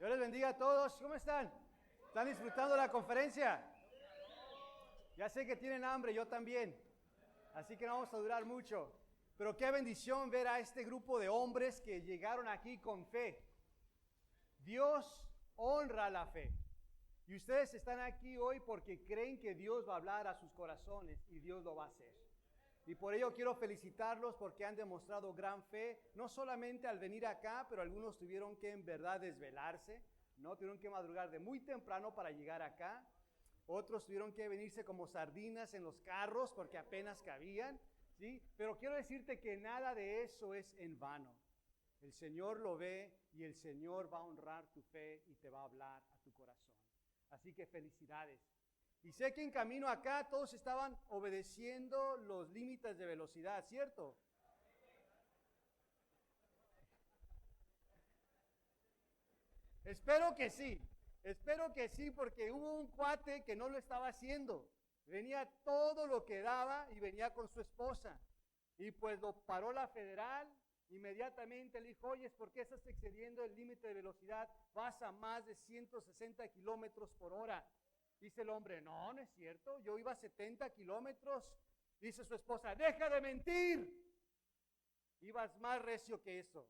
Dios les bendiga a todos. ¿Cómo están? ¿Están disfrutando la conferencia? Ya sé que tienen hambre, yo también. Así que no vamos a durar mucho. Pero qué bendición ver a este grupo de hombres que llegaron aquí con fe. Dios honra la fe. Y ustedes están aquí hoy porque creen que Dios va a hablar a sus corazones y Dios lo va a hacer. Y por ello quiero felicitarlos porque han demostrado gran fe, no solamente al venir acá, pero algunos tuvieron que en verdad desvelarse, ¿no? Tuvieron que madrugar de muy temprano para llegar acá. Otros tuvieron que venirse como sardinas en los carros porque apenas cabían, ¿sí? Pero quiero decirte que nada de eso es en vano. El Señor lo ve y el Señor va a honrar tu fe y te va a hablar a tu corazón. Así que felicidades. Y sé que en camino acá todos estaban obedeciendo los límites de velocidad, ¿cierto? Espero que sí, porque hubo un cuate que no lo estaba haciendo. Venía todo lo que daba y venía con su esposa. Y pues lo paró la federal, inmediatamente le dijo, oye, ¿por qué estás excediendo el límite de velocidad? Vas a más de 160 kilómetros por hora. Dice el hombre, no, no es cierto, yo iba a 70 kilómetros. Dice su esposa, deja de mentir. Ibas más recio que eso.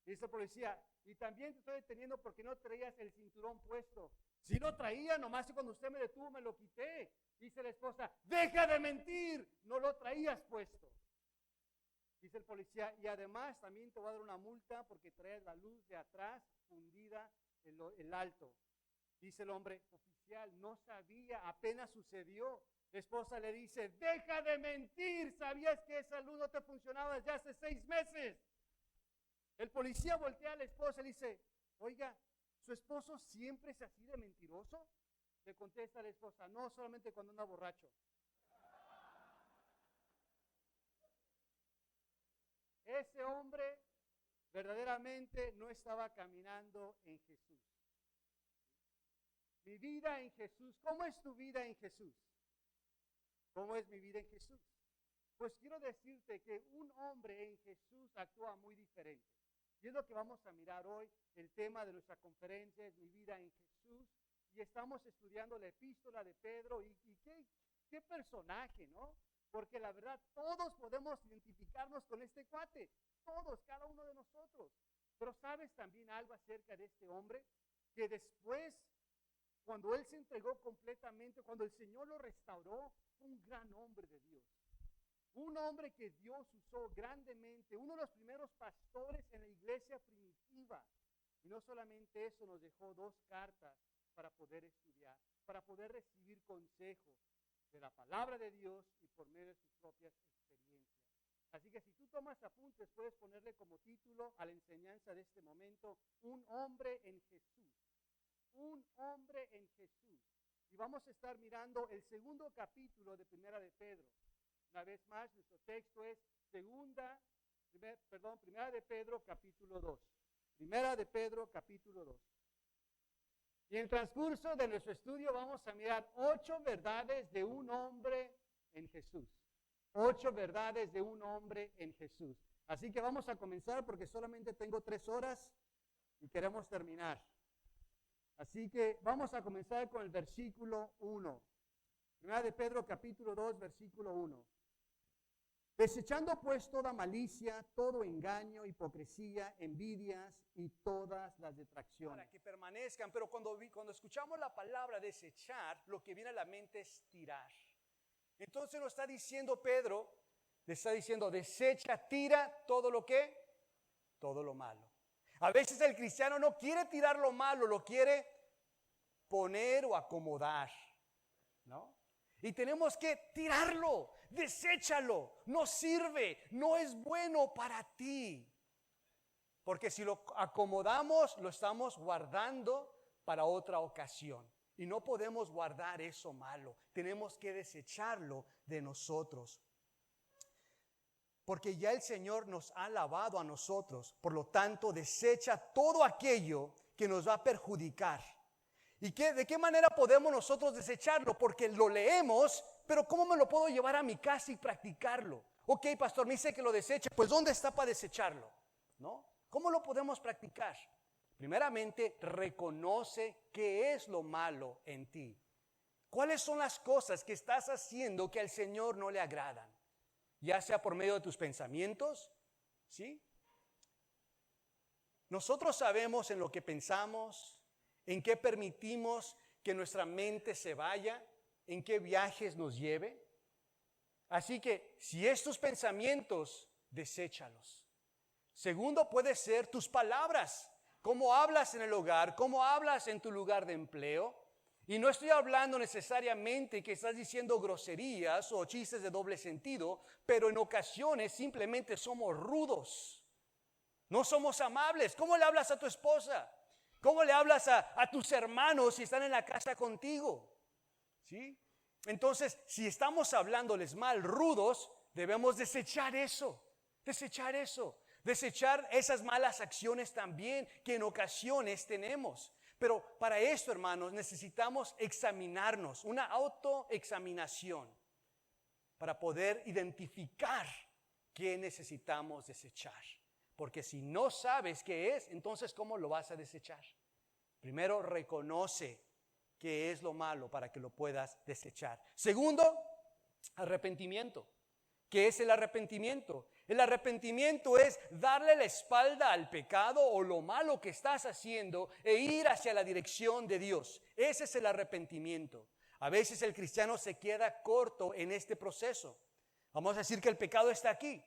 Dice el policía, y también te estoy deteniendo porque no traías el cinturón puesto. Sí lo traía, nomás que cuando usted me detuvo me lo quité. Dice la esposa, deja de mentir, no lo traías puesto. Dice el policía, y además también te voy a dar una multa porque traes la luz de atrás fundida el alto. Dice el hombre, oficial, no sabía, apenas sucedió. La esposa le dice, deja de mentir, sabías que esa luz no te funcionaba desde hace 6 meses. El policía voltea a la esposa y le dice, oiga, ¿su esposo siempre es así de mentiroso? Le contesta la esposa, no, solamente cuando anda borracho. Ese hombre verdaderamente no estaba caminando en Jesús. Mi vida en Jesús. ¿Cómo es tu vida en Jesús? ¿Cómo es mi vida en Jesús? Pues quiero decirte que un hombre en Jesús actúa muy diferente. Y es lo que vamos a mirar hoy. El tema de nuestra conferencia es mi vida en Jesús. Y estamos estudiando la epístola de Pedro. Y qué personaje, ¿no? Porque la verdad todos podemos identificarnos con este cuate. Todos, cada uno de nosotros. Pero ¿sabes también algo acerca de este hombre? Que después, cuando él se entregó completamente, cuando el Señor lo restauró, fue un gran hombre de Dios. Un hombre que Dios usó grandemente, uno de los primeros pastores en la iglesia primitiva. Y no solamente eso, nos dejó 2 cartas para poder estudiar, para poder recibir consejos de la palabra de Dios y por medio de sus propias experiencias. Así que si tú tomas apuntes, puedes ponerle como título a la enseñanza de este momento, un hombre en Jesús. Un hombre en Jesús. Y vamos a estar mirando el segundo capítulo de Primera de Pedro. Una vez más, nuestro texto es Primera de Pedro capítulo 2. Primera de Pedro capítulo 2. Y en el transcurso de nuestro estudio vamos a mirar 8 verdades de un hombre en Jesús. 8 verdades de un hombre en Jesús. Así que vamos a comenzar porque solamente tengo 3 horas y queremos terminar. Así que vamos a comenzar con el versículo 1. Primera de Pedro capítulo 2, versículo 1. Desechando pues toda malicia, todo engaño, hipocresía, envidias y todas las detracciones. Para que permanezcan, pero cuando escuchamos la palabra desechar, lo que viene a la mente es tirar. Entonces nos está diciendo Pedro, le está diciendo, desecha, tira todo lo malo. A veces el cristiano no quiere tirar lo malo, lo quiere poner o acomodar, ¿no? Y tenemos que tirarlo, deséchalo, no sirve, no es bueno para ti. Porque si lo acomodamos, lo estamos guardando para otra ocasión. Y no podemos guardar eso malo, tenemos que desecharlo de nosotros. Porque ya el Señor nos ha lavado a nosotros, por lo tanto desecha todo aquello que nos va a perjudicar. ¿Y de qué manera podemos nosotros desecharlo? Porque lo leemos, pero ¿cómo me lo puedo llevar a mi casa y practicarlo? Ok, pastor, me dice que lo deseche, pues ¿dónde está para desecharlo? ¿No? ¿Cómo lo podemos practicar? Primeramente, reconoce qué es lo malo en ti. ¿Cuáles son las cosas que estás haciendo que al Señor no le agradan? Ya sea por medio de tus pensamientos, ¿sí? Nosotros sabemos en lo que pensamos, en qué permitimos que nuestra mente se vaya, en qué viajes nos lleve. Así que si es tus pensamientos, deséchalos. Segundo, puede ser tus palabras. Cómo hablas en el hogar, cómo hablas en tu lugar de empleo. Y no estoy hablando necesariamente que estás diciendo groserías o chistes de doble sentido, pero en ocasiones simplemente somos rudos. No somos amables. ¿Cómo le hablas a tu esposa? ¿Cómo le hablas a tus hermanos si están en la casa contigo? ¿Sí? Entonces, si estamos hablándoles mal, rudos, debemos desechar eso. Desechar esas malas acciones también que en ocasiones tenemos. Pero para esto, hermanos, necesitamos examinarnos, una autoexaminación para poder identificar qué necesitamos desechar. Porque si no sabes qué es, entonces ¿cómo lo vas a desechar? Primero, reconoce qué es lo malo para que lo puedas desechar. Segundo, arrepentimiento. ¿Qué es el arrepentimiento? El arrepentimiento es darle la espalda al pecado o lo malo que estás haciendo e ir hacia la dirección de Dios. Ese es el arrepentimiento. A veces el cristiano se queda corto en este proceso. Vamos a decir que el pecado está aquí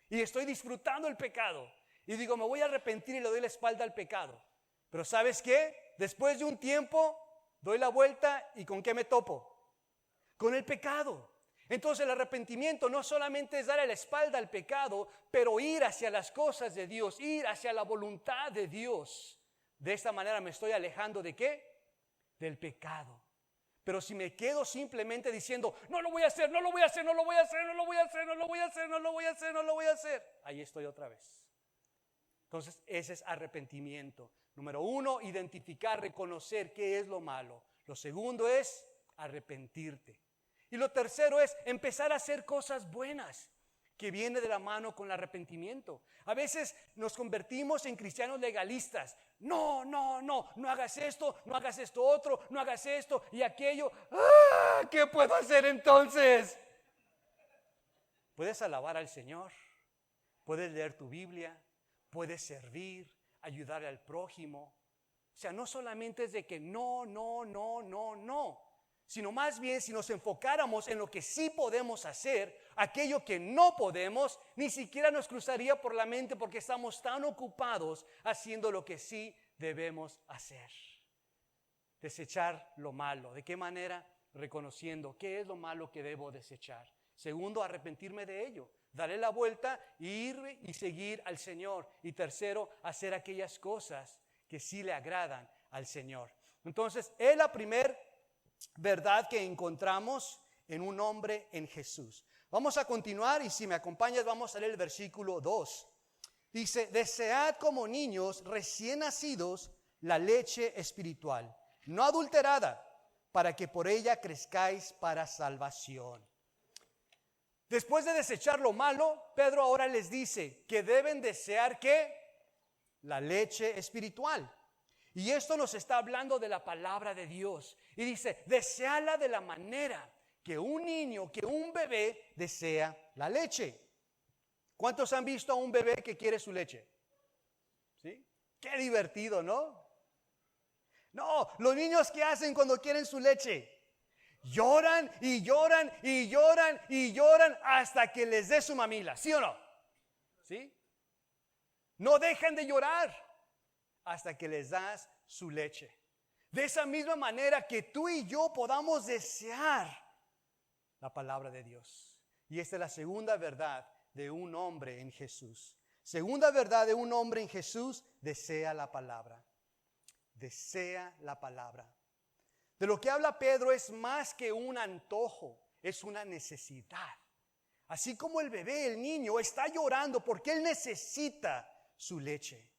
y estoy disfrutando el pecado. Y digo, me voy a arrepentir y le doy la espalda al pecado. Pero ¿sabes qué? Después de un tiempo doy la vuelta y ¿con qué me topo? Con el pecado. Entonces el arrepentimiento no solamente es darle la espalda al pecado, pero ir hacia las cosas de Dios, ir hacia la voluntad de Dios. De esta manera me estoy alejando ¿de qué? Del pecado. Pero si me quedo simplemente diciendo, no lo voy a hacer, ahí estoy otra vez. Entonces ese es arrepentimiento. Número 1, identificar, reconocer qué es lo malo. Lo segundo es arrepentirte. Y lo tercero es empezar a hacer cosas buenas, que viene de la mano con el arrepentimiento. A veces nos convertimos en cristianos legalistas. No hagas esto, no hagas esto otro, no hagas esto y aquello. ¿Qué puedo hacer entonces? Puedes alabar al Señor, puedes leer tu Biblia, puedes servir, ayudarle al prójimo. O sea, no solamente es de que no, sino más bien si nos enfocáramos en lo que sí podemos hacer, aquello que no podemos, ni siquiera nos cruzaría por la mente porque estamos tan ocupados haciendo lo que sí debemos hacer. Desechar lo malo. ¿De qué manera? Reconociendo qué es lo malo que debo desechar. Segundo, arrepentirme de ello. Darle la vuelta, ir y seguir al Señor. Y tercero, hacer aquellas cosas que sí le agradan al Señor. Entonces, es la primera verdad que encontramos en un hombre en Jesús. Vamos a continuar y si me acompañas vamos a leer el versículo 2. Dice, desead como niños recién nacidos la leche espiritual, no adulterada, para que por ella crezcáis para salvación. Después de desechar lo malo, Pedro ahora les dice que deben desear ¿qué? La leche espiritual. Y esto nos está hablando de la palabra de Dios. Y dice, deseala de la manera que un niño, que un bebé desea la leche. ¿Cuántos han visto a un bebé que quiere su leche? ¿Sí? Qué divertido, ¿no? No, los niños ¿qué hacen cuando quieren su leche? Lloran y lloran y lloran y lloran hasta que les dé su mamila, ¿sí o no? ¿Sí? No dejan de llorar hasta que les das su leche. De esa misma manera que tú y yo podamos desear la palabra de Dios. Y esta es la segunda verdad de un hombre en Jesús. Segunda verdad de un hombre en Jesús, desea la palabra. Desea la palabra. De lo que habla Pedro es más que un antojo, es una necesidad. Así como el bebé, el niño, está llorando porque él necesita su leche.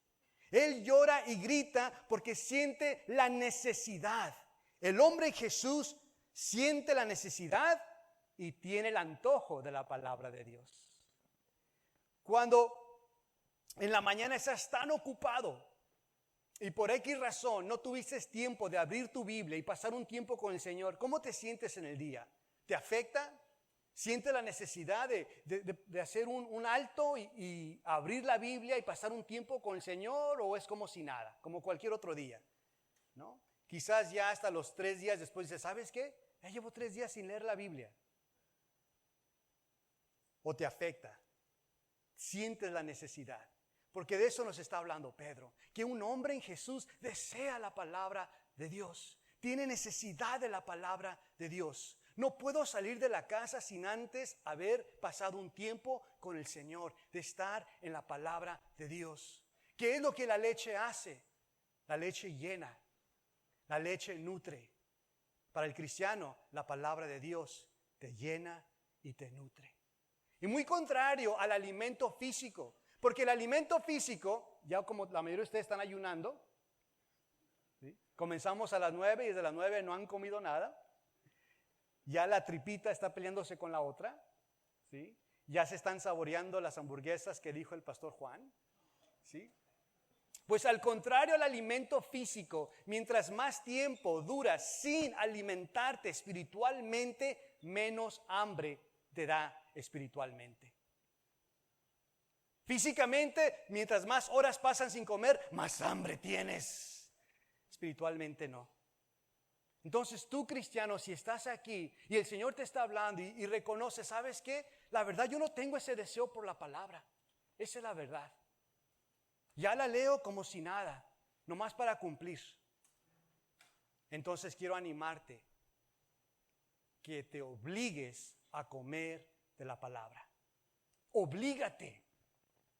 Él llora y grita porque siente la necesidad. El hombre en Jesús siente la necesidad y tiene el antojo de la palabra de Dios. Cuando en la mañana estás tan ocupado y por X razón no tuviste tiempo de abrir tu Biblia y pasar un tiempo con el Señor, ¿cómo te sientes en el día? ¿Te afecta? ¿Sientes la necesidad de hacer un alto y abrir la Biblia y pasar un tiempo con el Señor, o es como si nada, como cualquier otro día? ¿No? Quizás ya hasta los 3 días después dices, ¿sabes qué? Ya llevo 3 días sin leer la Biblia. ¿O te afecta? ¿Sientes la necesidad? Porque de eso nos está hablando Pedro, que un hombre en Jesús desea la palabra de Dios, tiene necesidad de la palabra de Dios. No puedo salir de la casa sin antes haber pasado un tiempo con el Señor, de estar en la palabra de Dios. ¿Qué es lo que la leche hace? La leche llena, la leche nutre. Para el cristiano, la palabra de Dios te llena y te nutre. Y muy contrario al alimento físico. Porque el alimento físico, ya como la mayoría de ustedes están ayunando, ¿sí? Comenzamos a las 9 y desde las 9 no han comido nada. Ya la tripita está peleándose con la otra, ¿sí? Ya se están saboreando las hamburguesas que dijo el pastor Juan, ¿sí? Pues al contrario al alimento físico, mientras más tiempo duras sin alimentarte espiritualmente, menos hambre te da espiritualmente. Físicamente, mientras más horas pasan sin comer, más hambre tienes. Espiritualmente no. Entonces tú, cristiano, si estás aquí y el Señor te está hablando y reconoce, ¿sabes qué? La verdad, yo no tengo ese deseo por la palabra. Esa es la verdad. Ya la leo como si nada, nomás para cumplir. Entonces quiero animarte que te obligues a comer de la palabra. Oblígate.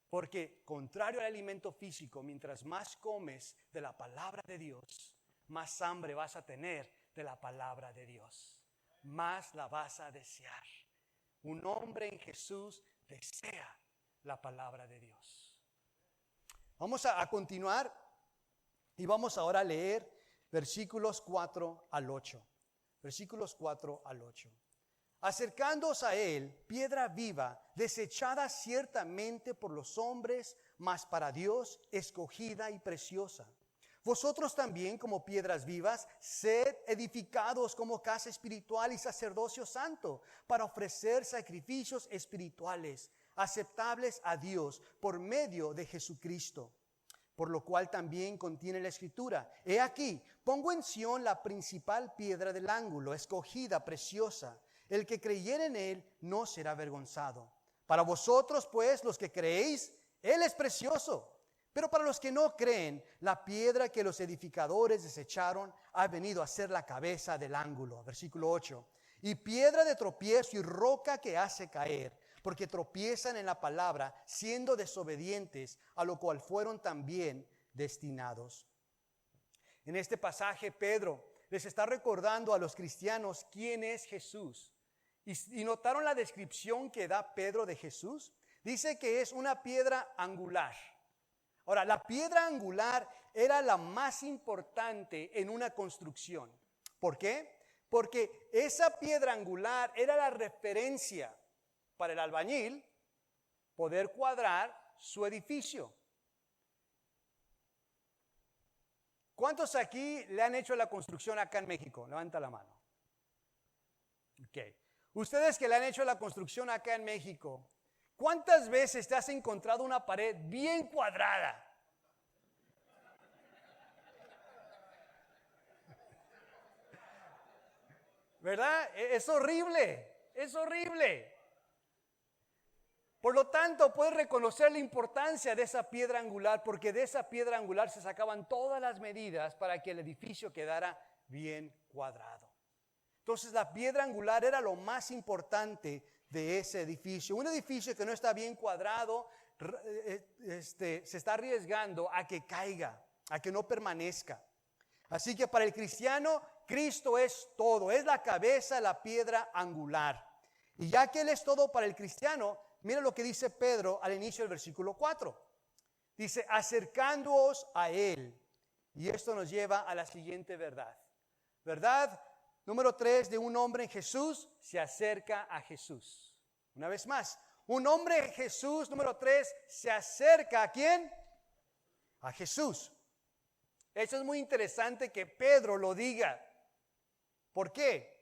Porque contrario al alimento físico, mientras más comes de la palabra de Dios, más hambre vas a tener de la palabra de Dios. Más la vas a desear. Un hombre en Jesús desea la palabra de Dios. Vamos a continuar y vamos ahora a leer versículos 4 al 8. Versículos 4 al 8. Acercándoos a él, piedra viva, desechada ciertamente por los hombres, mas para Dios escogida y preciosa. Vosotros también, como piedras vivas, sed edificados como casa espiritual y sacerdocio santo, para ofrecer sacrificios espirituales, aceptables a Dios por medio de Jesucristo. Por lo cual también contiene la Escritura: he aquí, pongo en Sión la principal piedra del ángulo, escogida, preciosa. El que creyere en él no será avergonzado. Para vosotros, pues, los que creéis, él es precioso. Pero para los que no creen, la piedra que los edificadores desecharon ha venido a ser la cabeza del ángulo. Versículo 8. Y piedra de tropiezo y roca que hace caer, porque tropiezan en la palabra, siendo desobedientes, a lo cual fueron también destinados. En este pasaje, Pedro les está recordando a los cristianos quién es Jesús. ¿Y notaron la descripción que da Pedro de Jesús? Dice que es una piedra angular. Ahora, la piedra angular era la más importante en una construcción. ¿Por qué? Porque esa piedra angular era la referencia para el albañil poder cuadrar su edificio. ¿Cuántos aquí le han hecho la construcción acá en México? Levanta la mano. Ok. Ustedes que le han hecho la construcción acá en México, ¿cuántas veces te has encontrado una pared bien cuadrada? ¿Verdad? Es horrible, es horrible. Por lo tanto, puedes reconocer la importancia de esa piedra angular, porque de esa piedra angular se sacaban todas las medidas para que el edificio quedara bien cuadrado. Entonces, la piedra angular era lo más importante de ese edificio. Un edificio que no está bien cuadrado se está arriesgando a que caiga, a que no permanezca. Así que para el cristiano, Cristo es todo, es la cabeza, la piedra angular. Y ya que Él es todo para el cristiano, mira lo que dice Pedro al inicio del versículo 4. Dice, acercándoos a Él. Y esto nos lleva a la siguiente verdad. Verdad número 3 de un hombre en Jesús se acerca a Jesús. Una vez más, un hombre en Jesús, número 3, se acerca ¿a quién? A Jesús. Eso es muy interesante que Pedro lo diga. ¿Por qué?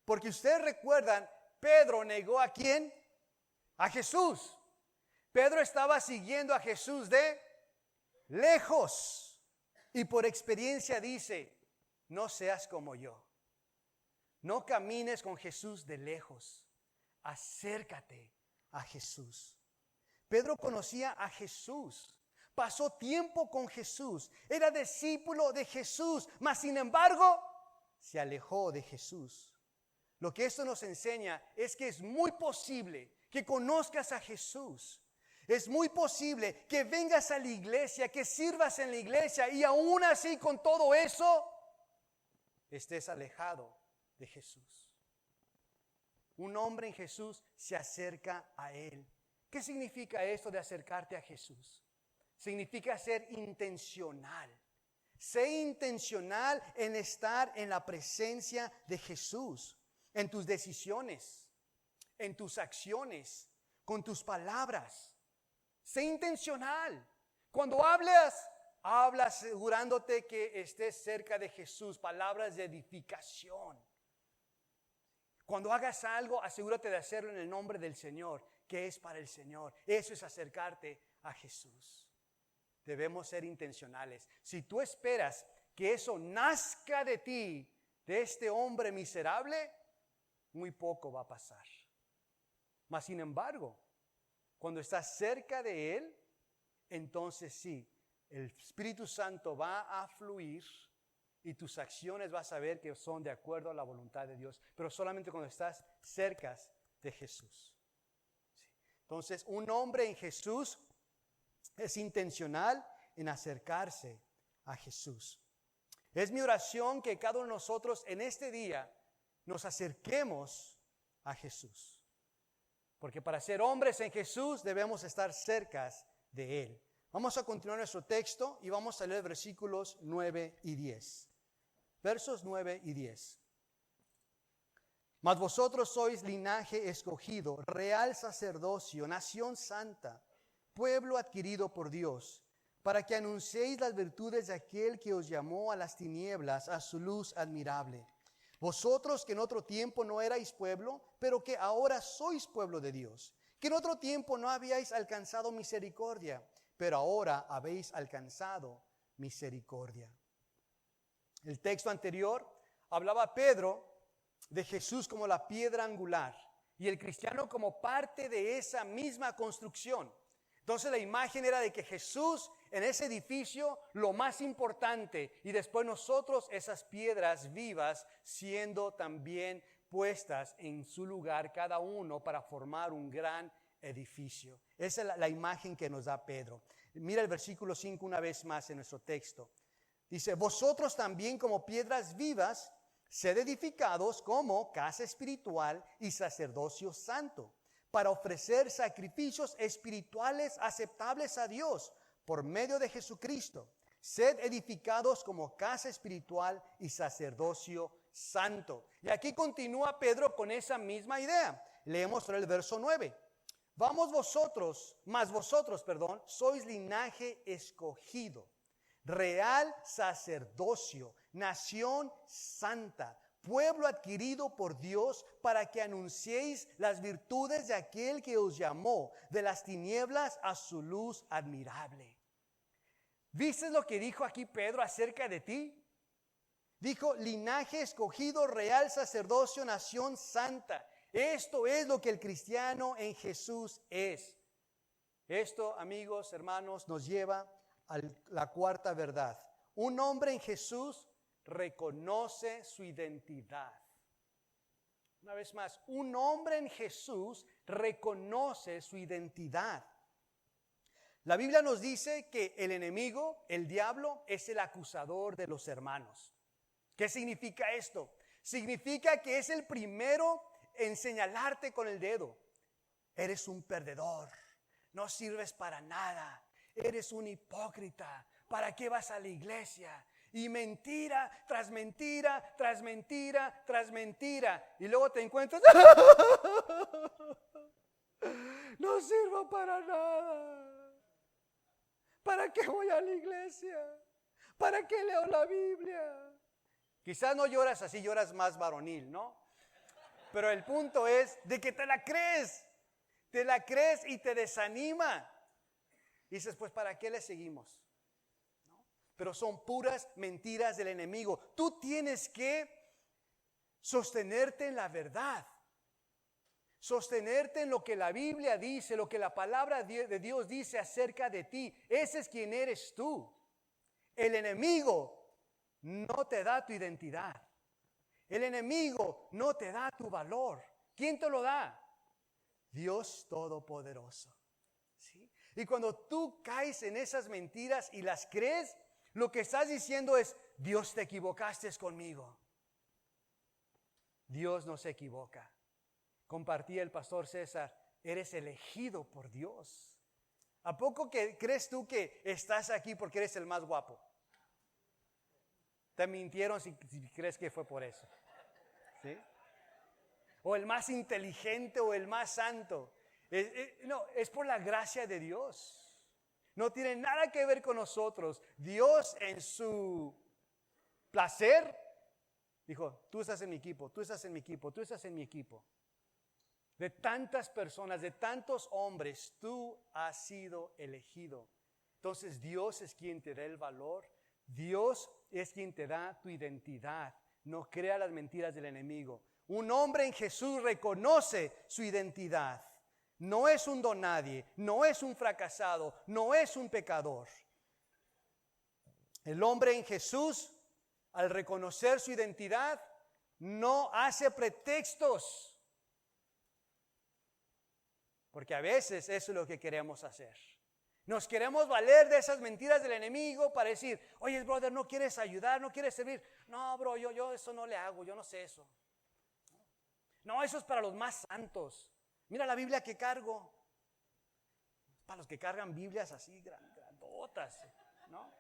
Porque ustedes recuerdan, Pedro negó ¿a quién? A Jesús. Pedro estaba siguiendo a Jesús de lejos. Y por experiencia dice, no seas como yo. No camines con Jesús de lejos. Acércate a Jesús. Pedro conocía a Jesús. Pasó tiempo con Jesús. Era discípulo de Jesús. Mas sin embargo, se alejó de Jesús. Lo que esto nos enseña es que es muy posible que conozcas a Jesús. Es muy posible que vengas a la iglesia, que sirvas en la iglesia y aún así con todo eso estés alejado de Jesús. Un hombre en Jesús se acerca a Él. ¿Qué significa esto de acercarte a Jesús? Significa ser intencional. Sé intencional en estar en la presencia de Jesús, en tus decisiones, en tus acciones, con tus palabras. Sé intencional. Cuando hablas asegurándote que estés cerca de Jesús, palabras de edificación. Cuando hagas algo, asegúrate de hacerlo en el nombre del Señor, que es para el Señor. Eso es acercarte a Jesús. Debemos ser intencionales. Si tú esperas que eso nazca de ti, de este hombre miserable, muy poco va a pasar. Mas sin embargo, cuando estás cerca de Él, entonces sí, el Espíritu Santo va a fluir y tus acciones vas a ver que son de acuerdo a la voluntad de Dios, pero solamente cuando estás cerca de Jesús. Sí. Entonces, un hombre en Jesús es intencional en acercarse a Jesús. Es mi oración que cada uno de nosotros en este día nos acerquemos a Jesús. Porque para ser hombres en Jesús debemos estar cerca de Él. Vamos a continuar nuestro texto y vamos a leer versículos 9 y 10. Versos 9 y 10. Mas vosotros sois linaje escogido, real sacerdocio, nación santa, pueblo adquirido por Dios, para que anunciéis las virtudes de aquel que os llamó a las tinieblas, a su luz admirable. Vosotros que en otro tiempo no erais pueblo, pero que ahora sois pueblo de Dios, que en otro tiempo no habíais alcanzado misericordia, pero ahora habéis alcanzado misericordia. El texto anterior hablaba Pedro de Jesús como la piedra angular y el cristiano como parte de esa misma construcción. Entonces la imagen era de que Jesús en ese edificio, lo más importante, y después nosotros esas piedras vivas siendo también puestas en su lugar cada uno para formar un gran edificio. Esa es la imagen que nos da Pedro. Mira el versículo 5 una vez más en nuestro texto. Dice, vosotros también como piedras vivas, sed edificados como casa espiritual y sacerdocio santo, para ofrecer sacrificios espirituales aceptables a Dios por medio de Jesucristo. Sed edificados como casa espiritual y sacerdocio santo. Y aquí continúa Pedro con esa misma idea. Leemos el verso 9. Vosotros, sois linaje escogido, real sacerdocio, nación santa, pueblo adquirido por Dios, para que anunciéis las virtudes de aquel que os llamó de las tinieblas a su luz admirable. ¿Viste lo que dijo aquí Pedro acerca de ti? Dijo, linaje escogido, real sacerdocio, nación santa. Esto es lo que el cristiano en Jesús es. Esto, amigos, hermanos, nos lleva a la cuarta verdad. Un hombre en Jesús reconoce su identidad. Una vez más, un hombre en Jesús reconoce su identidad. La Biblia nos dice que el enemigo, el diablo, es el acusador de los hermanos. ¿Qué significa esto? Significa que es el primero en señalarte con el dedo. Eres un perdedor, no sirves para nada, eres un hipócrita, ¿para qué vas a la iglesia? Y mentira tras mentira, tras mentira, tras mentira. Y luego te encuentras, no sirvo para nada. ¿Para qué voy a la iglesia? ¿Para qué leo la Biblia? Quizás no lloras así, lloras más varonil, ¿no? Pero el punto es de que te la crees y te desanima. Y dices, pues ¿para qué le seguimos? ¿No? Pero son puras mentiras del enemigo. Tú tienes que sostenerte en la verdad. Sostenerte en lo que la Biblia dice, lo que la palabra de Dios dice acerca de ti. Ese es quien eres tú. El enemigo no te da tu identidad. El enemigo no te da tu valor. ¿Quién te lo da? Dios Todopoderoso. ¿Sí? Y cuando tú caes en esas mentiras y las crees, lo que estás diciendo es, Dios, te equivocaste conmigo. Dios no se equivoca. Compartía el pastor César, eres elegido por Dios. ¿A poco que crees tú que estás aquí porque eres el más guapo? Te mintieron si crees que fue por eso. ¿Sí? O el más inteligente o el más santo. No, es por la gracia de Dios. No tiene nada que ver con nosotros. Dios en su placer dijo, tú estás en mi equipo, tú estás en mi equipo, tú estás en mi equipo. De tantas personas, de tantos hombres, tú has sido elegido. Entonces Dios es quien te da el valor. Dios es quien te da tu identidad. No crea las mentiras del enemigo. Un hombre en Jesús reconoce su identidad. No es un donadie, no es un fracasado, no es un pecador. El hombre en Jesús, al reconocer su identidad, no hace pretextos. Porque a veces eso es lo que queremos hacer. Nos queremos valer de esas mentiras del enemigo para decir, oye, brother, ¿no quieres ayudar? ¿No quieres servir? No, bro, yo eso no le hago, yo no sé eso. No, eso es para los más santos. Mira la Biblia que cargo. Para los que cargan Biblias así grandotas, ¿no?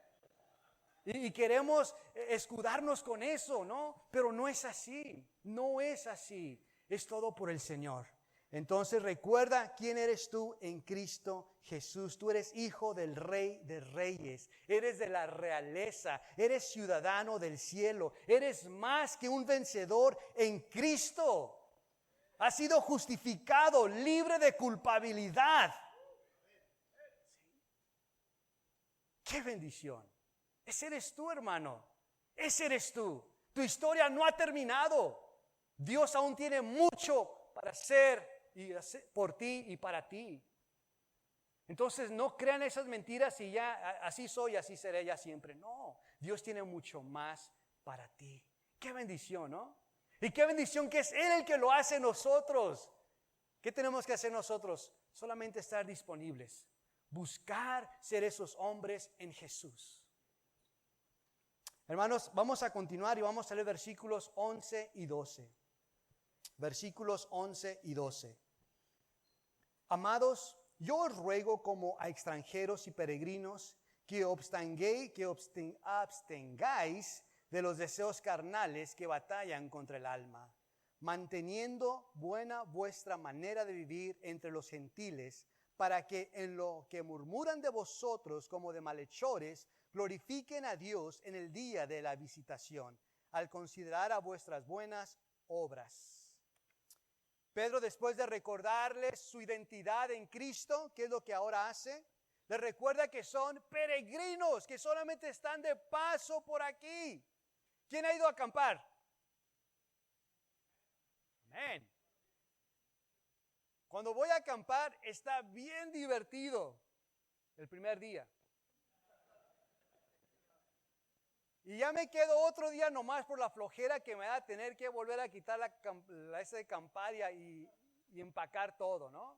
Y queremos escudarnos con eso, ¿no? Pero no es así, no es así. Es todo por el Señor. Entonces recuerda quién eres tú en Cristo Jesús. Tú eres hijo del Rey de Reyes. Eres de la realeza. Eres ciudadano del cielo. Eres más que un vencedor en Cristo. Has sido justificado, libre de culpabilidad. ¡Qué bendición! Ese eres tú, hermano. Ese eres tú. Tu historia no ha terminado. Dios aún tiene mucho para hacer y hacer por ti y para ti. Entonces no crean esas mentiras y ya así soy, así seré ya siempre. No, Dios tiene mucho más para ti. Qué bendición, ¿no? Y qué bendición que es Él el que lo hace nosotros. ¿Qué tenemos que hacer nosotros? Solamente estar disponibles. Buscar ser esos hombres en Jesús. Hermanos, vamos a continuar y vamos a leer versículos 11 y 12. Versículos 11 y 12. Amados, yo os ruego como a extranjeros y peregrinos que abstengáis de los deseos carnales que batallan contra el alma, manteniendo buena vuestra manera de vivir entre los gentiles, para que en lo que murmuran de vosotros como de malhechores, glorifiquen a Dios en el día de la visitación, al considerar a vuestras buenas obras. Pedro, después de recordarles su identidad en Cristo, ¿qué es lo que ahora hace? Les recuerda que son peregrinos, que solamente están de paso por aquí. ¿Quién ha ido a acampar? Amén. Cuando voy a acampar está bien divertido el primer día. Y ya me quedo otro día nomás por la flojera que me da tener que volver a quitar esa de camparia y empacar todo, ¿no?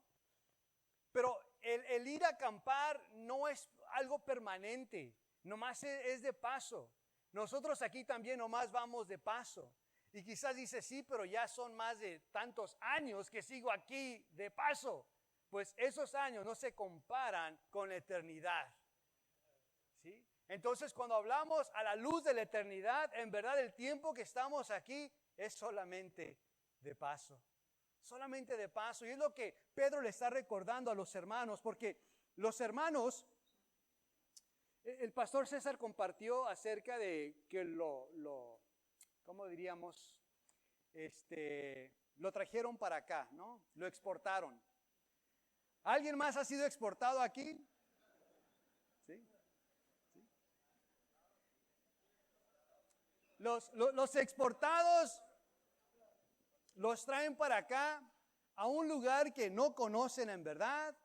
Pero el ir a acampar no es algo permanente, nomás es de paso. Nosotros aquí también nomás vamos de paso. Y quizás dice, sí, pero ya son más de tantos años que sigo aquí de paso. Pues esos años no se comparan con la eternidad. ¿Sí? Entonces, cuando hablamos a la luz de la eternidad, en verdad el tiempo que estamos aquí es solamente de paso. Solamente de paso. Y es lo que Pedro le está recordando a los hermanos, porque los hermanos El pastor César compartió acerca de que ¿cómo diríamos? Lo trajeron para acá, ¿no? Lo exportaron. ¿Alguien más ha sido exportado aquí? ¿Sí? ¿Sí? Los exportados los traen para acá a un lugar que no conocen en verdad,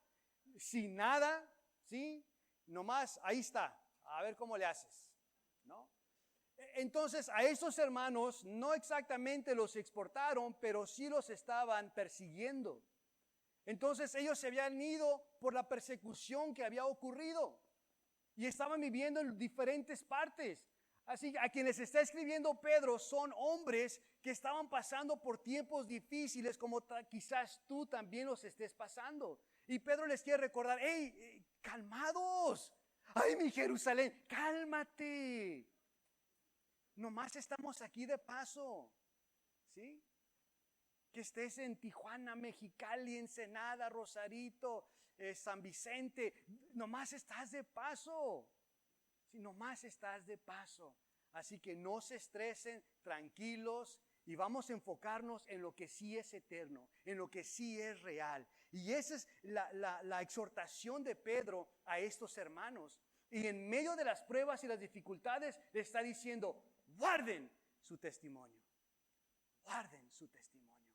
sin nada, ¿sí? Nomás, ahí está, a ver cómo le haces, ¿no? Entonces, a estos hermanos no exactamente los exportaron, pero sí los estaban persiguiendo. Entonces, ellos se habían ido por la persecución que había ocurrido y estaban viviendo en diferentes partes. Así, a quienes está escribiendo Pedro son hombres que estaban pasando por tiempos difíciles, como quizás tú también los estés pasando. Y Pedro les quiere recordar, hey, calmados. Ay, mi Jerusalén, cálmate. Nomás estamos aquí de paso, ¿sí? Que estés en Tijuana, Mexicali, Ensenada, Rosarito, San Vicente, nomás estás de paso. Si nomás estás de paso. Así que no se estresen, tranquilos, y vamos a enfocarnos en lo que sí es eterno, en lo que sí es real. Y esa es la exhortación de Pedro a estos hermanos. Y en medio de las pruebas y las dificultades le está diciendo, guarden su testimonio. Guarden su testimonio.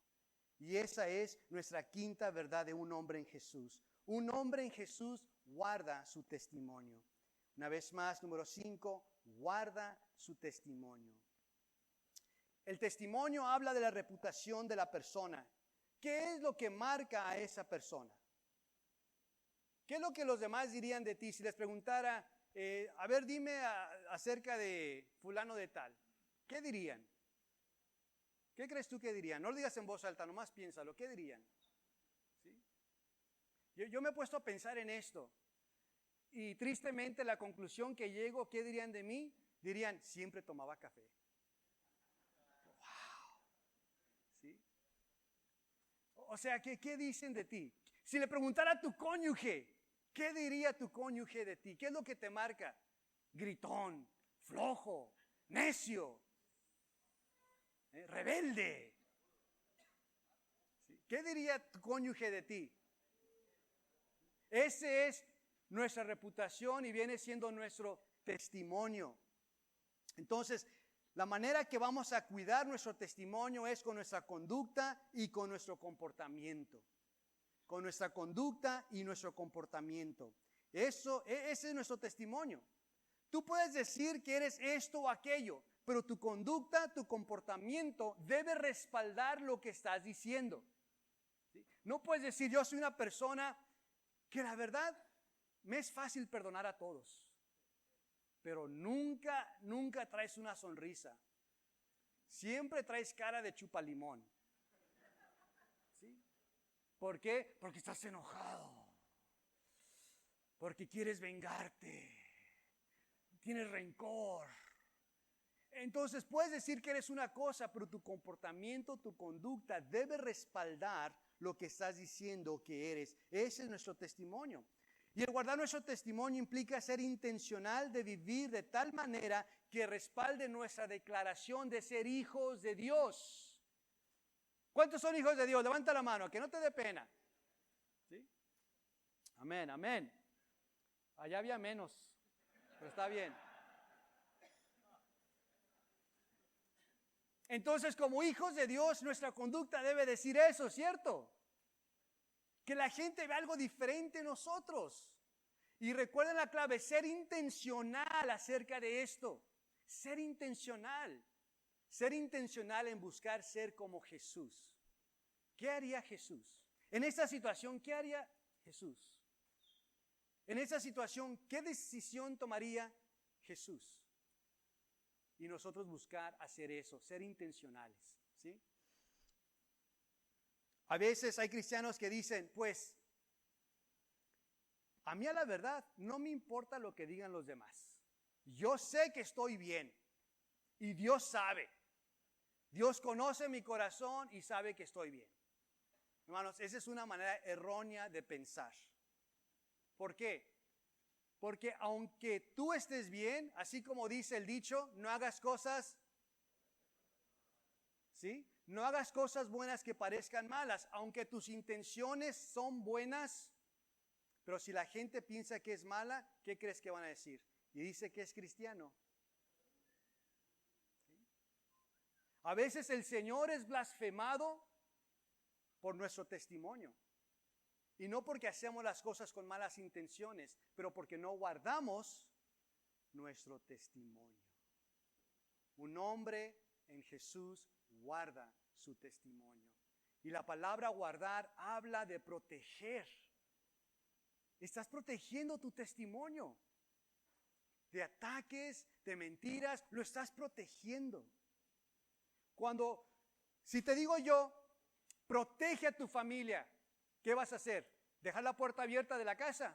Y esa es nuestra quinta verdad de un hombre en Jesús. Un hombre en Jesús guarda su testimonio. Una vez más, número 5, guarda su testimonio. El testimonio habla de la reputación de la persona. ¿Qué es lo que marca a esa persona? ¿Qué es lo que los demás dirían de ti? Si les preguntara, a ver, dime acerca de fulano de tal. ¿Qué dirían? ¿Qué crees tú que dirían? No lo digas en voz alta, nomás piénsalo. ¿Qué dirían? ¿Sí? Yo me he puesto a pensar en esto. Y tristemente la conclusión que llego, ¿qué dirían de mí? Dirían, siempre tomaba café. ¡Wow! ¿Sí? O sea, ¿qué dicen de ti? Si le preguntara a tu cónyuge, ¿qué diría tu cónyuge de ti? ¿Qué es lo que te marca? Gritón, flojo, necio, rebelde. ¿Sí? ¿Qué diría tu cónyuge de ti? Ese es nuestra reputación y viene siendo nuestro testimonio. Entonces, la manera que vamos a cuidar nuestro testimonio es con nuestra conducta y con nuestro comportamiento. Con nuestra conducta y nuestro comportamiento. Ese es nuestro testimonio. Tú puedes decir que eres esto o aquello, pero tu conducta, tu comportamiento debe respaldar lo que estás diciendo. ¿Sí? No puedes decir, yo soy una persona que la verdad me es fácil perdonar a todos, pero nunca traes una sonrisa. Siempre traes cara de chupalimón. ¿Sí? ¿Por qué? Porque estás enojado. Porque quieres vengarte. Tienes rencor. Entonces puedes decir que eres una cosa, pero tu comportamiento, tu conducta debe respaldar lo que estás diciendo que eres. Ese es nuestro testimonio. Y el guardar nuestro testimonio implica ser intencional de vivir de tal manera que respalde nuestra declaración de ser hijos de Dios. ¿Cuántos son hijos de Dios? Levanta la mano, que no te dé pena. ¿Sí? Amén, amén. Allá había menos, pero está bien. Entonces, como hijos de Dios, nuestra conducta debe decir eso, ¿cierto? Que la gente ve algo diferente en nosotros. Y recuerden la clave, ser intencional acerca de esto. Ser intencional. Ser intencional en buscar ser como Jesús. ¿Qué haría Jesús? En esta situación, ¿qué haría Jesús? En esta situación, ¿qué decisión tomaría Jesús? Y nosotros buscar hacer eso, ser intencionales, ¿sí? A veces hay cristianos que dicen, pues, a mí a la verdad no me importa lo que digan los demás. Yo sé que estoy bien y Dios sabe. Dios conoce mi corazón y sabe que estoy bien. Hermanos, esa es una manera errónea de pensar. ¿Por qué? Porque aunque tú estés bien, así como dice el dicho, no hagas cosas, ¿sí? No hagas cosas buenas que parezcan malas, aunque tus intenciones son buenas, pero si la gente piensa que es mala, ¿qué crees que van a decir? Y dice que es cristiano. ¿Sí? A veces el Señor es blasfemado por nuestro testimonio. Y no porque hacemos las cosas con malas intenciones, pero porque no guardamos nuestro testimonio. Un hombre en Jesús guarda su testimonio. Y la palabra guardar habla de proteger. Estás protegiendo tu testimonio. De ataques, de mentiras, lo estás protegiendo. Si te digo yo, protege a tu familia, ¿qué vas a hacer? ¿Dejar la puerta abierta de la casa?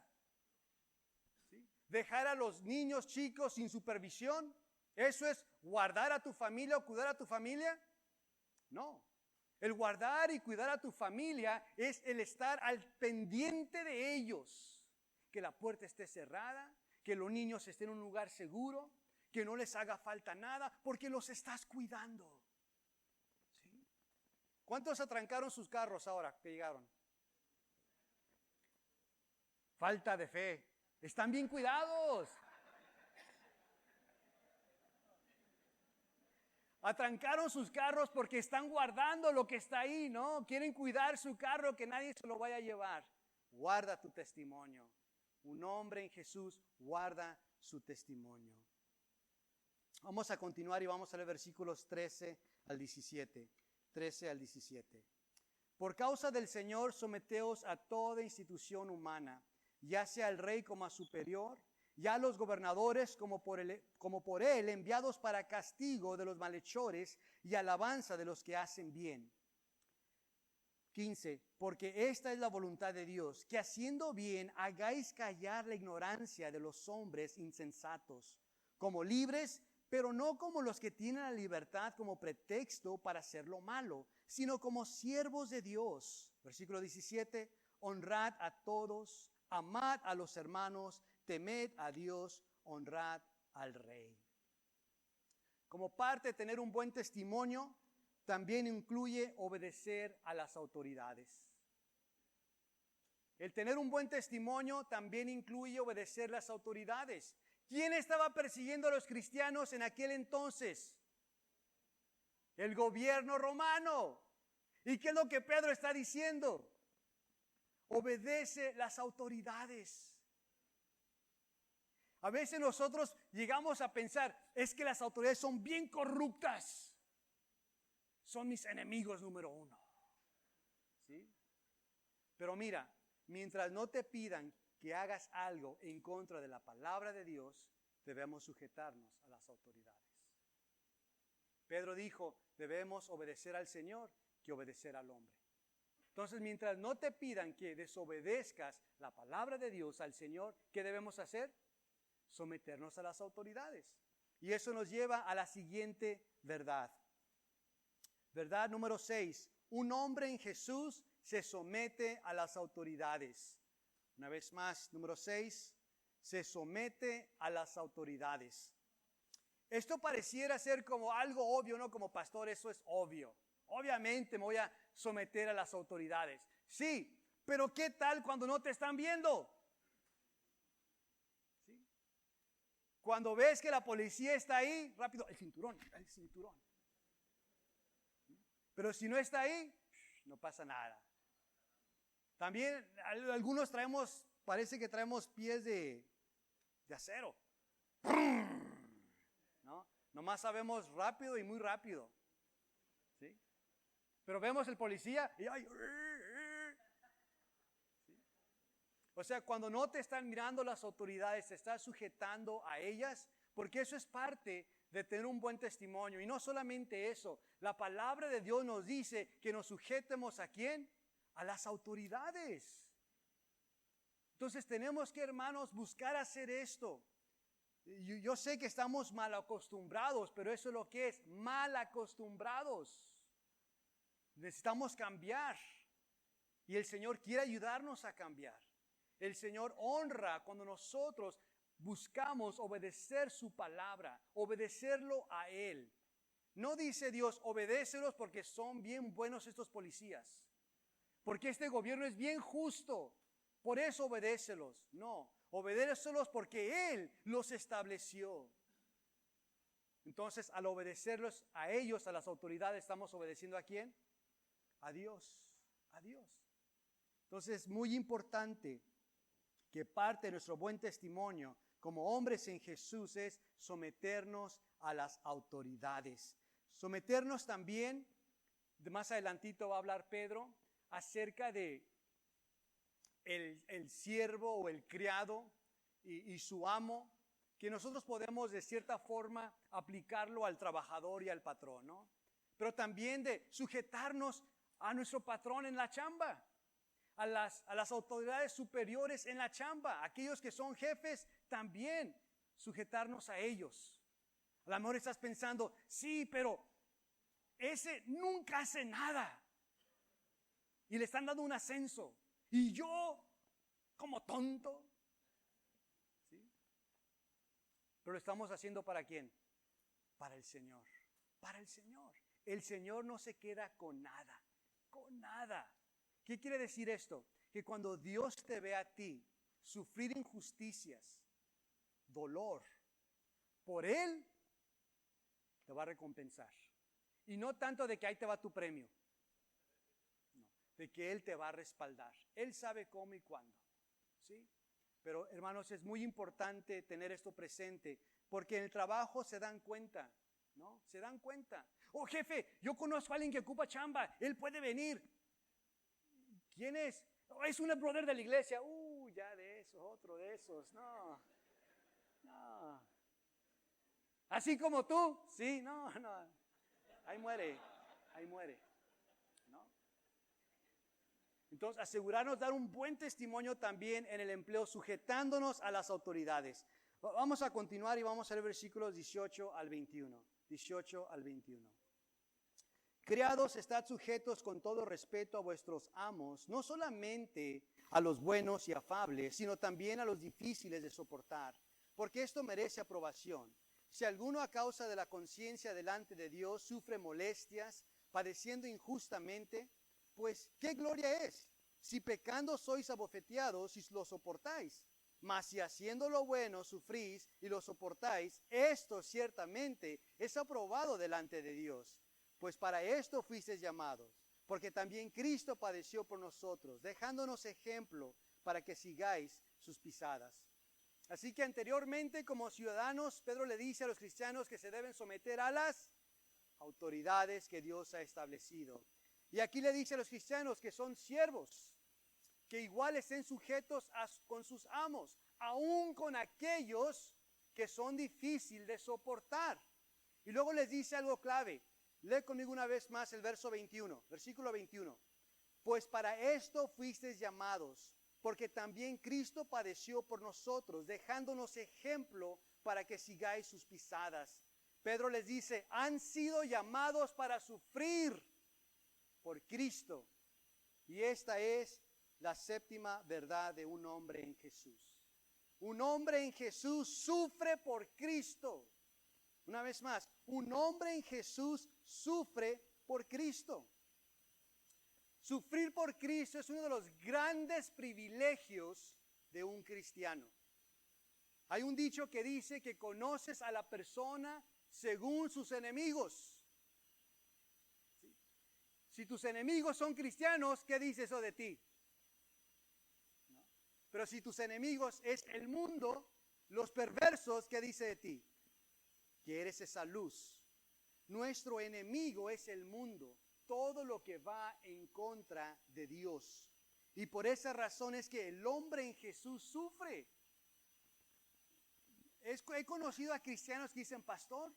¿Sí? ¿Dejar a los niños chicos sin supervisión? ¿Eso es guardar a tu familia o cuidar a tu familia? No. El guardar y cuidar a tu familia es el estar al pendiente de ellos. Que la puerta esté cerrada, que los niños estén en un lugar seguro, que no les haga falta nada, porque los estás cuidando. ¿Sí? ¿Cuántos atrancaron sus carros ahora que llegaron? Falta de fe. Están bien cuidados. Atrancaron sus carros porque están guardando lo que está ahí, ¿no? Quieren cuidar su carro, que nadie se lo vaya a llevar. Guarda tu testimonio. Un hombre en Jesús guarda su testimonio. Vamos a continuar y vamos a leer versículos 13 al 17. 13 al 17. Por causa del Señor, someteos a toda institución humana, ya sea el rey como a superior, ya los gobernadores como por él enviados para castigo de los malhechores y alabanza de los que hacen bien. 15. Porque esta es la voluntad de Dios, que haciendo bien hagáis callar la ignorancia de los hombres insensatos, como libres, pero no como los que tienen la libertad como pretexto para hacer lo malo, sino como siervos de Dios. Versículo 17. Honrad a todos, amad a los hermanos, temed a Dios, honrad al Rey. Como parte de tener un buen testimonio, también incluye obedecer a las autoridades. El tener un buen testimonio también incluye obedecer a las autoridades. ¿Quién estaba persiguiendo a los cristianos en aquel entonces? El gobierno romano. ¿Y qué es lo que Pedro está diciendo? Obedece las autoridades. A veces nosotros llegamos a pensar, es que las autoridades son bien corruptas. Son mis enemigos número uno. ¿Sí? Pero mira, mientras no te pidan que hagas algo en contra de la palabra de Dios, debemos sujetarnos a las autoridades. Pedro dijo, debemos obedecer al Señor que obedecer al hombre. Entonces, mientras no te pidan que desobedezcas la palabra de Dios al Señor, ¿qué debemos hacer? Someternos a las autoridades. Y eso nos lleva a la siguiente verdad. Verdad número 6. Un hombre en Jesús se somete a las autoridades. Una vez más, número 6. Se somete a las autoridades. Esto pareciera ser como algo obvio, ¿no? Como pastor, eso es obvio. Obviamente me voy a someter a las autoridades. Sí, pero ¿qué tal cuando no te están viendo? ¿Sí? Cuando ves que la policía está ahí, rápido, el cinturón, el cinturón. Pero si no está ahí, no pasa nada. También algunos parece que traemos pies de acero. ¿No? Nomás sabemos rápido y muy rápido. ¿Sí? Pero vemos el policía y ¡ay! ¿Sí? O sea, cuando no te están mirando las autoridades, te estás sujetando a ellas, porque eso es parte de tener un buen testimonio. Y no solamente eso, la palabra de Dios nos dice que nos sujetemos ¿a quién? A las autoridades. Entonces tenemos que, hermanos, buscar hacer esto. Yo sé que estamos mal acostumbrados, pero eso es lo que es, mal acostumbrados. Necesitamos cambiar. Y el Señor quiere ayudarnos a cambiar. El Señor honra cuando nosotros buscamos obedecer su palabra, obedecerlo a Él. No dice Dios, obedécelos porque son bien buenos estos policías, porque este gobierno es bien justo, por eso obedécelos. No, obedécelos porque Él los estableció. Entonces, al obedecerlos a ellos, a las autoridades, ¿estamos obedeciendo a quién? A Dios, a Dios. Entonces, es muy importante que parte de nuestro buen testimonio como hombres en Jesús es someternos a las autoridades. Someternos también, más adelantito va a hablar Pedro, acerca de el siervo o el criado y su amo, que nosotros podemos de cierta forma aplicarlo al trabajador y al patrón, ¿no? Pero también de sujetarnos a nuestro patrón en la chamba, a las autoridades superiores en la chamba, aquellos que son jefes, también sujetarnos a ellos. A lo mejor estás pensando, sí, pero ese nunca hace nada y le están dando un ascenso y yo como tonto. Pero lo estamos haciendo ¿para quién? Para el Señor, para el Señor. El Señor no se queda con nada, con nada. ¿Qué quiere decir esto? Que cuando Dios te ve a ti sufrir injusticias, dolor, por Él te va a recompensar. Y no tanto de que ahí te va tu premio, no, de que Él te va a respaldar. Él sabe cómo y cuándo, ¿sí? Pero hermanos, es muy importante tener esto presente, porque en el trabajo se dan cuenta, ¿no? Se dan cuenta. Oh, jefe, yo conozco a alguien que ocupa chamba, él puede venir. ¿Quién es? Oh, es un brother de la iglesia. Ya de esos, otro de esos. No, no. Así como tú, sí, no. Ahí muere, ahí muere. Entonces, asegurarnos de dar un buen testimonio también en el empleo, sujetándonos a las autoridades. Vamos a continuar y vamos a leer versículos 18 al 21. 18 al 21. Criados, estad sujetos con todo respeto a vuestros amos, no solamente a los buenos y afables, sino también a los difíciles de soportar, porque esto merece aprobación. Si alguno a causa de la conciencia delante de Dios sufre molestias, padeciendo injustamente, pues, ¿qué gloria es? Si pecando sois abofeteados y lo soportáis. Mas si haciendo lo bueno sufrís y lo soportáis, esto ciertamente es aprobado delante de Dios. Pues para esto fuisteis llamados, porque también Cristo padeció por nosotros, dejándonos ejemplo para que sigáis sus pisadas. Así que anteriormente, como ciudadanos, Pedro le dice a los cristianos que se deben someter a las autoridades que Dios ha establecido. Y aquí le dice a los cristianos que son siervos, que igual estén sujetos con sus amos, aun con aquellos que son difíciles de soportar. Y luego les dice algo clave. Lee conmigo una vez más el verso 21, versículo 21. Pues para esto fuisteis llamados, porque también Cristo padeció por nosotros, dejándonos ejemplo para que sigáis sus pisadas. Pedro les dice, han sido llamados para sufrir por Cristo. Y esta es la séptima verdad de un hombre en Jesús. Un hombre en Jesús sufre por Cristo. Una vez más, un hombre en Jesús sufre por Cristo. Sufrir por Cristo es uno de los grandes privilegios de un cristiano. Hay un dicho que dice que conoces a la persona según sus enemigos. Si tus enemigos son cristianos, ¿qué dice eso de ti? ¿No? Pero si tus enemigos es el mundo, los perversos, ¿qué dice de ti? Que eres esa luz. Nuestro enemigo es el mundo, todo lo que va en contra de Dios. Y por esa razón es que el hombre en Jesús sufre. He conocido a cristianos que dicen, pastor,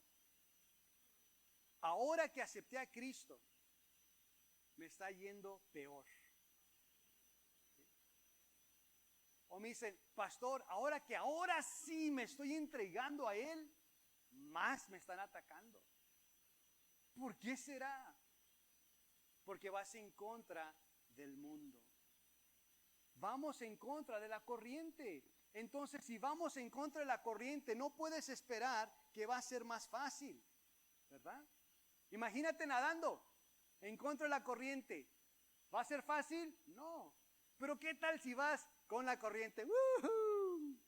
ahora que acepté a Cristo, me está yendo peor. O me dicen, pastor, ahora sí me estoy entregando a Él, más me están atacando. ¿Por qué será? Porque vas en contra del mundo. Vamos en contra de la corriente. Entonces, si vamos en contra de la corriente, no puedes esperar que va a ser más fácil, ¿verdad? Imagínate nadando en contra de la corriente. ¿Va a ser fácil? No. Pero ¿qué tal si vas con la corriente? ¡Woohoo!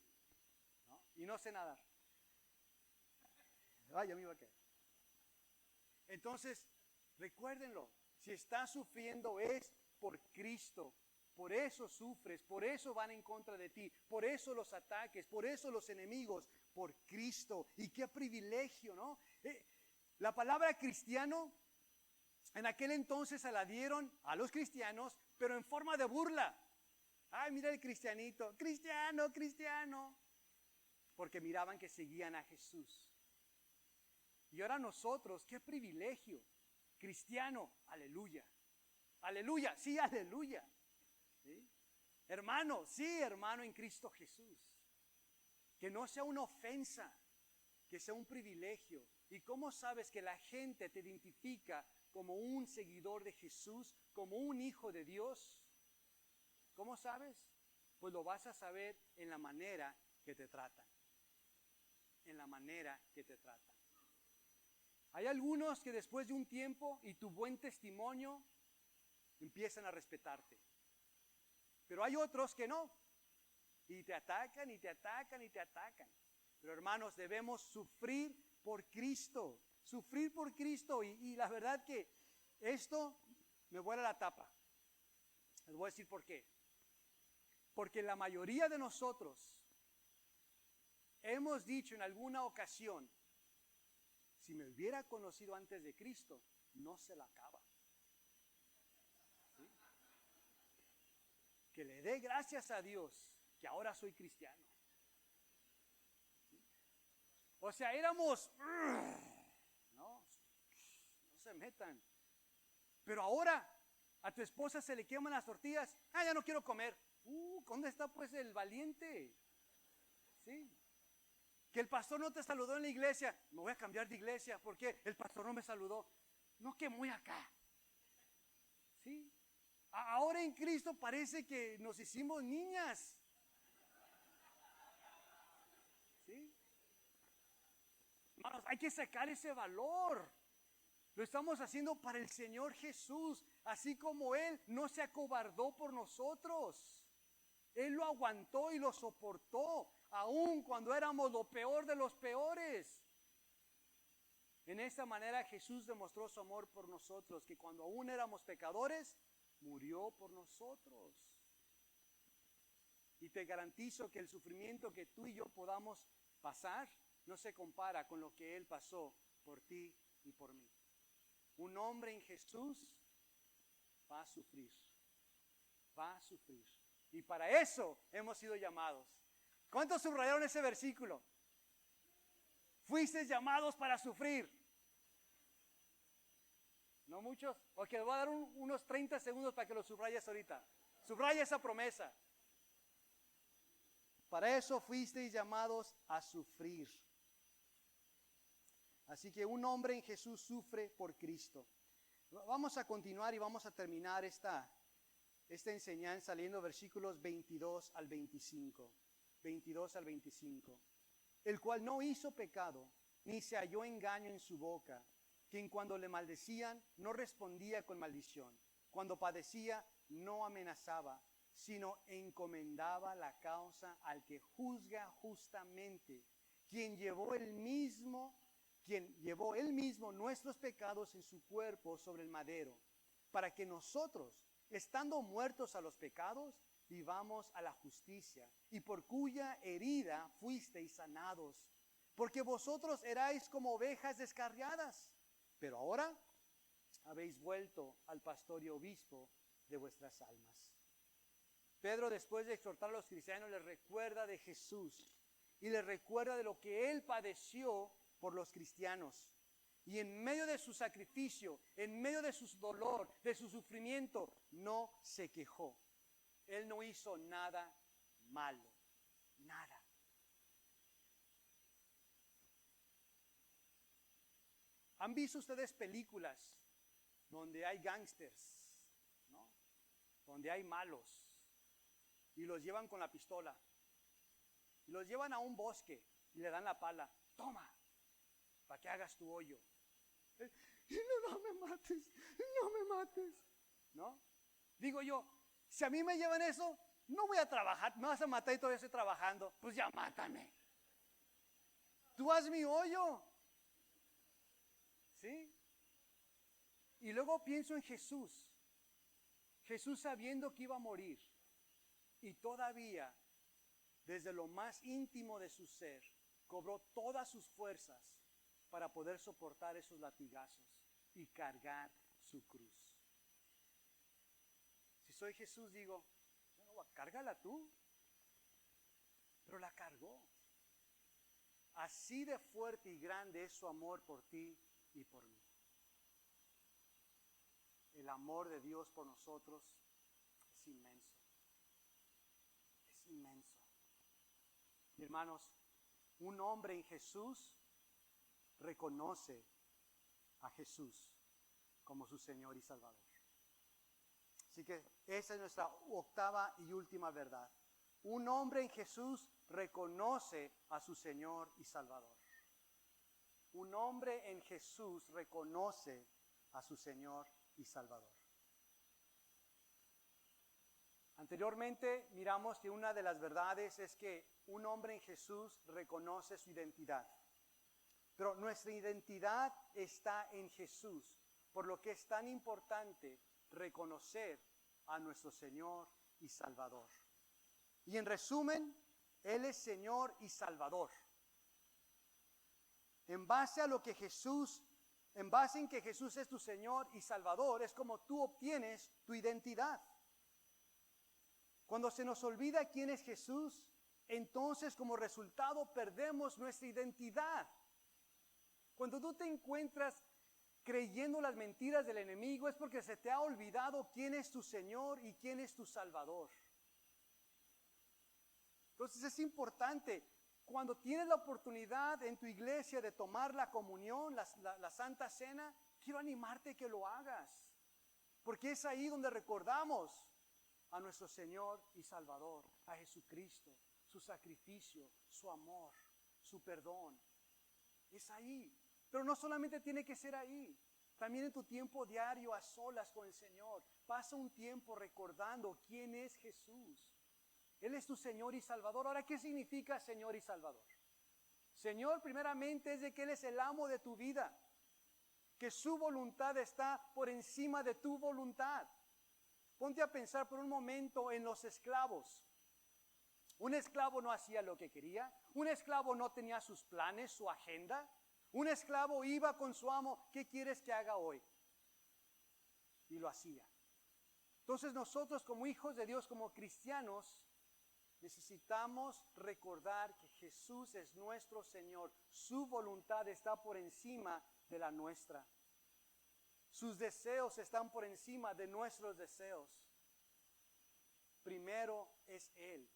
¿No? Y no sé nadar. Ay, ya me iba a caer. Entonces, recuérdenlo, si estás sufriendo es por Cristo. Por eso sufres, por eso van en contra de ti, por eso los ataques, por eso los enemigos, por Cristo. Y qué privilegio, ¿no? La palabra cristiano, en aquel entonces se la dieron a los cristianos, pero en forma de burla. Ay, mira el cristianito, cristiano, cristiano. Porque miraban que seguían a Jesús. Y ahora nosotros, qué privilegio. Cristiano, aleluya. Aleluya, sí, aleluya. ¿Sí? Hermano, sí, hermano en Cristo Jesús. Que no sea una ofensa, que sea un privilegio. ¿Y cómo sabes que la gente te identifica como un seguidor de Jesús, como un hijo de Dios? ¿Cómo sabes? Pues lo vas a saber en la manera que te tratan. En la manera que te tratan. Hay algunos que después de un tiempo y tu buen testimonio empiezan a respetarte. Pero hay otros que no. Y te atacan, y te atacan, y te atacan. Pero hermanos, debemos sufrir por Cristo. Sufrir por Cristo. Y la verdad que esto me vuela la tapa. Les voy a decir por qué. Porque la mayoría de nosotros hemos dicho en alguna ocasión, si me hubiera conocido antes de Cristo, no se la acaba. ¿Sí? Que le dé gracias a Dios que ahora soy cristiano. ¿Sí? O sea, éramos, no se metan. Pero ahora a tu esposa se le queman las tortillas, ya no quiero comer. ¿Dónde está pues el valiente? ¿Sí? Que el pastor no te saludó en la iglesia, me voy a cambiar de iglesia porque el pastor no me saludó. No, que muy acá. ¿Sí? Ahora en Cristo parece que nos hicimos niñas. ¿Sí? Hermanos, hay que sacar ese valor. Lo estamos haciendo para el Señor Jesús, así como Él no se acobardó por nosotros. Él lo aguantó y lo soportó, aun cuando éramos lo peor de los peores. En esta manera Jesús demostró su amor por nosotros, que cuando aún éramos pecadores, murió por nosotros. Y te garantizo que el sufrimiento que tú y yo podamos pasar no se compara con lo que Él pasó por ti y por mí. Un hombre en Jesús va a sufrir, va a sufrir. Y para eso hemos sido llamados. ¿Cuántos subrayaron ese versículo? Fuisteis llamados para sufrir. ¿No muchos? Ok, les voy a dar unos 30 segundos para que lo subrayes ahorita. Subraya esa promesa. Para eso fuisteis llamados a sufrir. Así que un hombre en Jesús sufre por Cristo. Vamos a continuar y vamos a terminar esta enseñanza leyendo versículos 22 al 25. 22 al 25. El cual no hizo pecado, ni se halló engaño en su boca, quien cuando le maldecían no respondía con maldición, cuando padecía no amenazaba, sino encomendaba la causa al que juzga justamente, quien llevó él mismo nuestros pecados en su cuerpo sobre el madero, para que nosotros, estando muertos a los pecados, vivamos a la justicia, y por cuya herida fuisteis sanados, porque vosotros erais como ovejas descarriadas, pero ahora habéis vuelto al pastor y obispo de vuestras almas. Pedro, después de exhortar a los cristianos, les recuerda de Jesús y les recuerda de lo que Él padeció por los cristianos. Y en medio de su sacrificio, en medio de su dolor, de su sufrimiento, no se quejó. Él no hizo nada malo, nada. ¿Han visto ustedes películas donde hay gángsters, ¿no? Donde hay malos y los llevan con la pistola y los llevan a un bosque y le dan la pala. Toma, para que hagas tu hoyo. No me mates, no me mates. ¿No? Digo yo, si a mí me llevan eso, no voy a trabajar, me vas a matar y todavía estoy trabajando. Pues ya mátame. Tú haz mi hoyo. ¿Sí? Y luego pienso en Jesús. Jesús sabiendo que iba a morir. Y todavía, desde lo más íntimo de su ser, cobró todas sus fuerzas para poder soportar esos latigazos y cargar su cruz. Si soy Jesús, digo, no, cárgala tú. Pero la cargó. Así de fuerte y grande es su amor por ti y por mí. El amor de Dios por nosotros es inmenso. Es inmenso. Y hermanos, un hombre en Jesús reconoce a Jesús como su Señor y Salvador. Así que esa es nuestra octava y última verdad. Un hombre en Jesús reconoce a su Señor y Salvador. Un hombre en Jesús reconoce a su Señor y Salvador. Anteriormente miramos que una de las verdades es que un hombre en Jesús reconoce su identidad. Pero nuestra identidad está en Jesús, por lo que es tan importante reconocer a nuestro Señor y Salvador. Y en resumen, Él es Señor y Salvador. En base en que Jesús es tu Señor y Salvador, es como tú obtienes tu identidad. Cuando se nos olvida quién es Jesús, entonces como resultado perdemos nuestra identidad. Cuando tú te encuentras creyendo las mentiras del enemigo, es porque se te ha olvidado quién es tu Señor y quién es tu Salvador. Entonces es importante, cuando tienes la oportunidad en tu iglesia de tomar la comunión, la Santa Cena, quiero animarte que lo hagas. Porque es ahí donde recordamos a nuestro Señor y Salvador, a Jesucristo, su sacrificio, su amor, su perdón. Es ahí. Pero no solamente tiene que ser ahí. También en tu tiempo diario a solas con el Señor. Pasa un tiempo recordando quién es Jesús. Él es tu Señor y Salvador. Ahora, ¿qué significa Señor y Salvador? Señor, primeramente, es de que Él es el amo de tu vida. Que su voluntad está por encima de tu voluntad. Ponte a pensar por un momento en los esclavos. Un esclavo no hacía lo que quería. Un esclavo no tenía sus planes, su agenda. Un esclavo iba con su amo. ¿Qué quieres que haga hoy? Y lo hacía. Entonces nosotros como hijos de Dios, como cristianos, necesitamos recordar que Jesús es nuestro Señor. Su voluntad está por encima de la nuestra. Sus deseos están por encima de nuestros deseos. Primero es Él.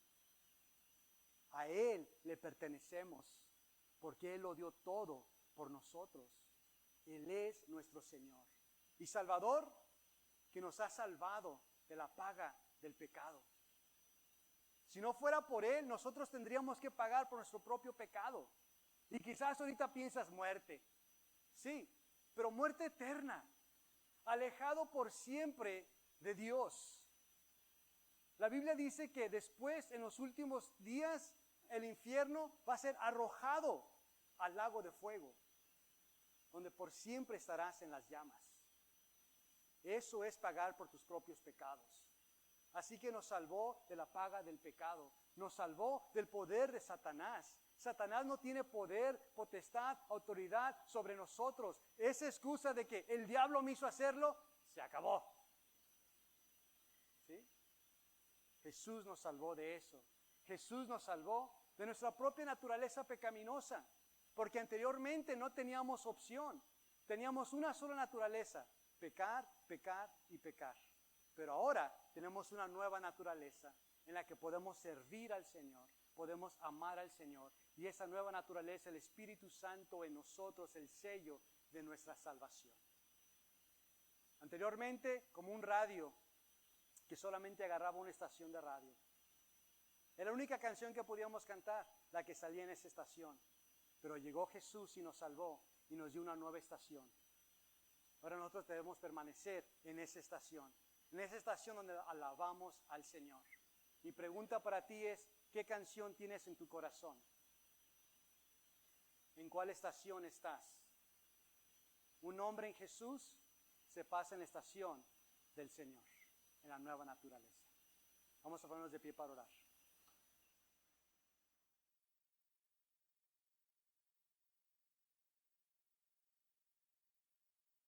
A Él le pertenecemos, porque Él lo dio todo por nosotros. Él es nuestro Señor. Y Salvador, que nos ha salvado de la paga del pecado. Si no fuera por Él, nosotros tendríamos que pagar por nuestro propio pecado. Y quizás ahorita piensas muerte. Sí, pero muerte eterna. Alejado por siempre de Dios. La Biblia dice que después, en los últimos días, el infierno va a ser arrojado al lago de fuego, donde por siempre estarás en las llamas. Eso es pagar por tus propios pecados. Así que nos salvó de la paga del pecado. Nos salvó del poder de Satanás. Satanás no tiene poder, potestad, autoridad sobre nosotros. Esa excusa de que el diablo me hizo hacerlo, se acabó. ¿Sí? Jesús nos salvó de eso. Jesús nos salvó de nuestra propia naturaleza pecaminosa. Porque anteriormente no teníamos opción. Teníamos una sola naturaleza. Pecar, pecar y pecar. Pero ahora tenemos una nueva naturaleza en la que podemos servir al Señor, podemos amar al Señor. Y esa nueva naturaleza, el Espíritu Santo en nosotros, el sello de nuestra salvación. Anteriormente, como un radio que solamente agarraba una estación de radio. Era la única canción que podíamos cantar, la que salía en esa estación. Pero llegó Jesús y nos salvó y nos dio una nueva estación. Ahora nosotros debemos permanecer en esa estación donde alabamos al Señor. Mi pregunta para ti es, ¿qué canción tienes en tu corazón? ¿En cuál estación estás? Un hombre en Jesús se pasa en la estación del Señor, en la nueva naturaleza. Vamos a ponernos de pie para orar.